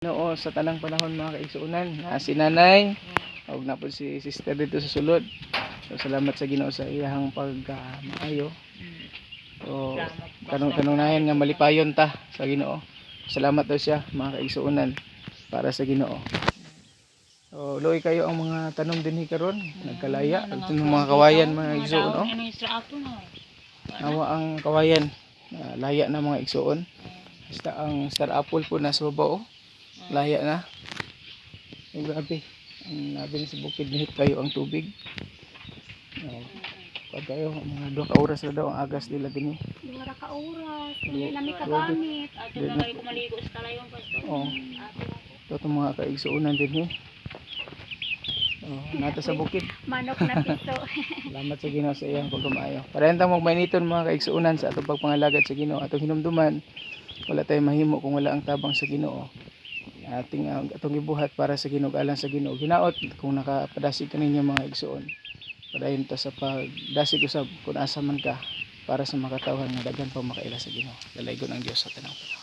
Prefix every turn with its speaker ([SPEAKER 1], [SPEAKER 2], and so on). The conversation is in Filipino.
[SPEAKER 1] Noo sa tanang panahon mga kaigsuunan, si nanay ug na po si sister dito sa sulod. So salamat sa Ginoo sa iyang pagmaayo. So kanung-kanungnayan nga malipayon ta sa Ginoo. Salamat daw siya mga kaigsuunan para sa Ginoo. So luoy kayo ang mga tanom dinhi karon, nagkalaya ug mga kawayan mga igsuon Awa ang kawayan, laya na mga igsuon. Basta ang star apple po nasa baba laya na. Ay grabe. Ang nabi sa bukid nihit kayo ang tubig. Pag kayo mga 2 ka oras na daw ang agas nila dinhi.
[SPEAKER 2] 2 ka oras. Hindi namin kagamit.
[SPEAKER 3] Ato na kayo kumaligo sa talayon pasto.
[SPEAKER 1] Ito mga kaigsuunan dinhi. Nata sa bukid.
[SPEAKER 2] Manok na piso.
[SPEAKER 1] Salamat sa Ginoo sa iyang pagkamayo. Parehantang magmainiton mga kaigsuunan sa atong pagpangalagad sa Ginoo. Atong hinumduman, wala tayong mahimo kung wala ang tabang sa Ginoo. Atong gibuhat para sa Ginoo, alang sa Ginoo. Ginaot kung nakapadasig kaninyo mga igsuon. Padayon ta sa pagdasig usab kung asa man ka para sa makatawhan nga daghan pa makaila sa Ginoo. Dalaygon ang Dios sa tanang panahon.